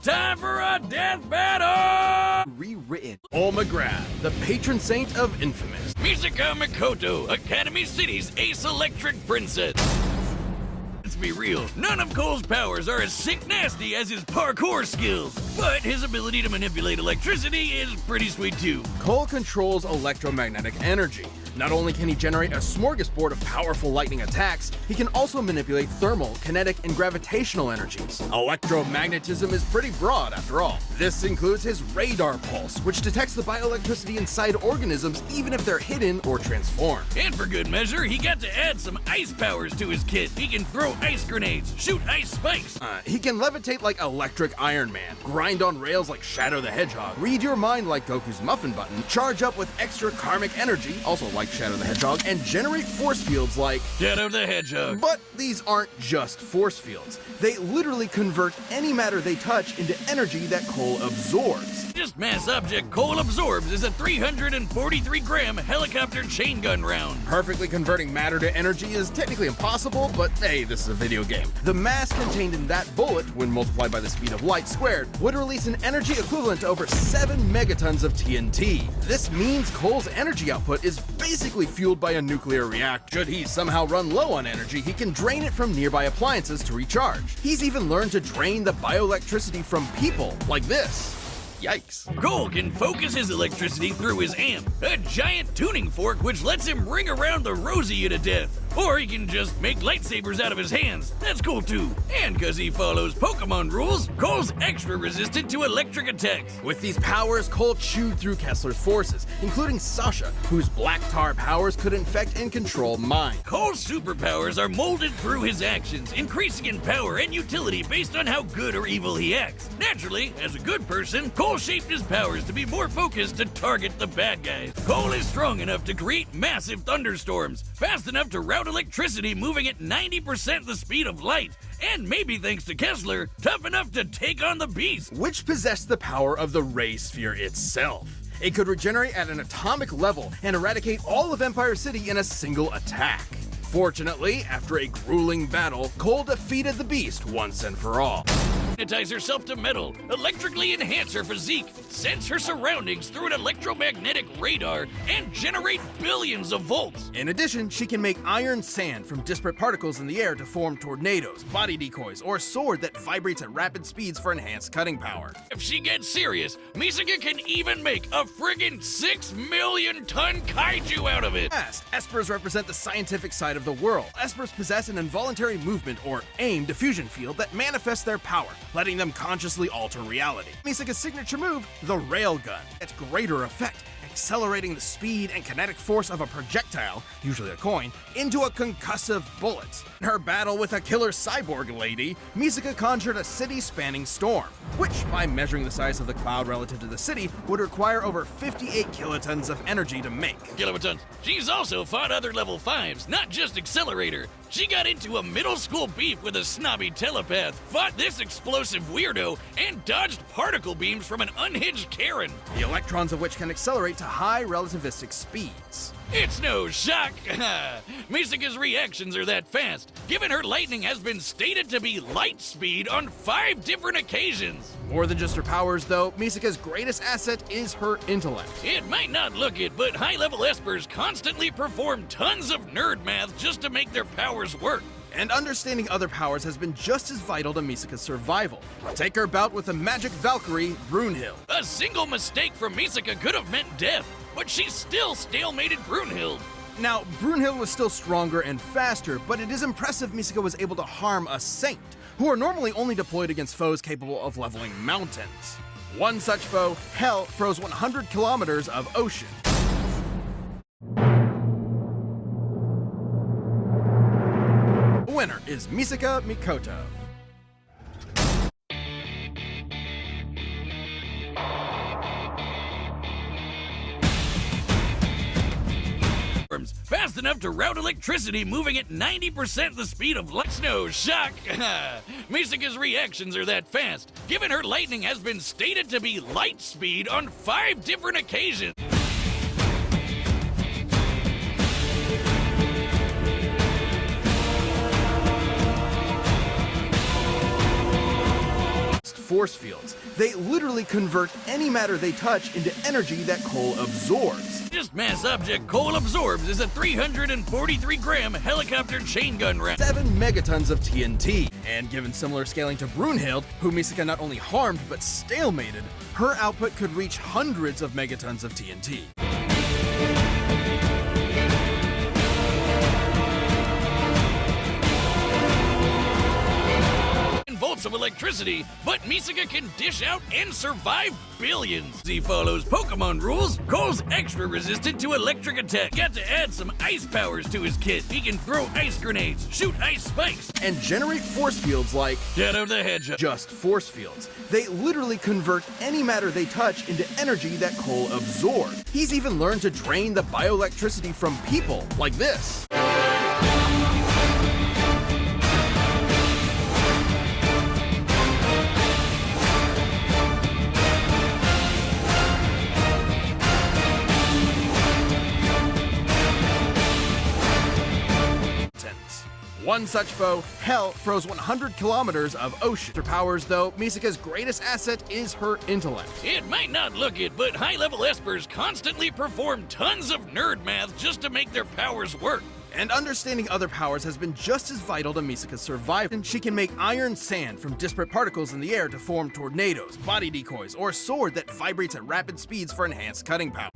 time for a death battle! Rewritten. Cole McGrath, the patron saint of Infamous. Misaka Mikoto, Academy City's ace electric princess. Let's be real, none of Cole's powers are as sick nasty as his parkour skills, but his ability to manipulate electricity is pretty sweet too. Cole controls electromagnetic energy. Not only can he generate a smorgasbord of powerful lightning attacks, he can also manipulate thermal, kinetic, and gravitational energies. Electromagnetism is pretty broad after all. This includes his radar pulse, which detects the bioelectricity inside organisms even if they're hidden or transformed. And for good measure, he got to add some ice powers to his kit. He can throw ice grenades, shoot ice spikes. He can levitate like Electric Iron Man, grind on rails like Shadow the Hedgehog, read your mind like Goku's muffin button, charge up with extra karmic energy, also like Shadow the Hedgehog, and generate force fields like Shadow the Hedgehog. But these aren't just force fields. They literally convert any matter they touch into energy that Cole absorbs. Just mass object Cole absorbs is a 343-gram helicopter chain gun round. Perfectly converting matter to energy is technically impossible, but hey, this is a video game. The mass contained in that bullet, when multiplied by the speed of light squared, would release an energy equivalent to over 7 megatons of TNT. This means Cole's energy output is basically fueled by a nuclear reactor. Should he somehow run low on energy, he can drain it from nearby appliances to recharge. He's even learned to drain the bioelectricity from people, like this. Yikes. Cole can focus his electricity through his amp, a giant tuning fork which lets him ring around the Rosia to death. Or he can just make lightsabers out of his hands. That's cool too. And because he follows Pokemon rules, Cole's extra resistant to electric attacks. With these powers, Cole chewed through Kessler's forces, including Sasha, whose black tar powers could infect and control minds. Cole's superpowers are molded through his actions, increasing in power and utility based on how good or evil he acts. Naturally, as a good person, Cole shaped his powers to be more focused to target the bad guys. Cole is strong enough to create massive thunderstorms, fast enough to route electricity moving at 90% the speed of light, and maybe thanks to Kessler, tough enough to take on the beast. Which possessed the power of the Ray Sphere itself. It could regenerate at an atomic level and eradicate all of Empire City in a single attack. Fortunately, after a grueling battle, Cole defeated the beast once and for all. Magnetize herself to metal, electrically enhance her physique, sense her surroundings through an electromagnetic radar, and generate billions of volts. In addition, she can make iron sand from disparate particles in the air to form tornadoes, body decoys, or a sword that vibrates at rapid speeds for enhanced cutting power. If she gets serious, Misaka can even make a friggin' 6 million ton kaiju out of it. Yes, espers represent the scientific side of the world. Espers possess an involuntary movement, or AIM, diffusion field that manifests their power, letting them consciously alter reality. Misaka's signature move, the Railgun, gets greater effect, accelerating the speed and kinetic force of a projectile, usually a coin, into a concussive bullet. In her battle with a killer cyborg lady, Misaka conjured a city-spanning storm, which, by measuring the size of the cloud relative to the city, would require over 58 kilotons of energy to make. Kilotons. She's also fought other level 5s, not just Accelerator. She got into a middle school beef with a snobby telepath, fought this explosive weirdo, and dodged particle beams from an unhinged Karen. The electrons of which can accelerate to high relativistic speeds. It's no shock. Misaka's reactions are that fast, given her lightning has been stated to be light speed on 5 different occasions. More than just her powers, though, Misaka's greatest asset is her intellect. It might not look it, but high-level espers constantly perform tons of nerd math just to make their powers work. And understanding other powers has been just as vital to Misaka's survival. Take her bout with the magic Valkyrie, Brunhild. A single mistake from Misaka could have meant death, but she still stalemated Brunhild. Now, Brunhild was still stronger and faster, but it is impressive Misaka was able to harm a saint, who are normally only deployed against foes capable of leveling mountains. One such foe, Hell, froze 100 kilometers of ocean. The winner is Misaka Mikoto. Fast enough to route electricity moving at 90% the speed of light. No shock. Misaka's reactions are that fast, given her lightning has been stated to be light speed on 5 different occasions. force fields. They literally convert any matter they touch into energy that Cole absorbs. Just mass object Cole absorbs is a 343-gram helicopter chain gun round. 7 megatons of TNT. And given similar scaling to Brunhild, who Misaka not only harmed but stalemated, her output could reach hundreds of megatons of TNT. Volts of electricity, but Misaka can dish out and survive billions. He follows Pokemon rules. Cole's extra resistant to electric attack. Got to add some ice powers to his kit. He can throw ice grenades, shoot ice spikes, and generate force fields like Shadow the Hedgehog. Just force fields. They literally convert any matter they touch into energy that Cole absorbs. He's even learned to drain the bioelectricity from people, like this. One such foe, Hell, froze 100 kilometers of ocean. Her powers, though, Misaka's greatest asset is her intellect. It might not look it, but high-level espers constantly perform tons of nerd math just to make their powers work. And understanding other powers has been just as vital to Misaka's survival. She can make iron sand from disparate particles in the air to form tornadoes, body decoys, or a sword that vibrates at rapid speeds for enhanced cutting power.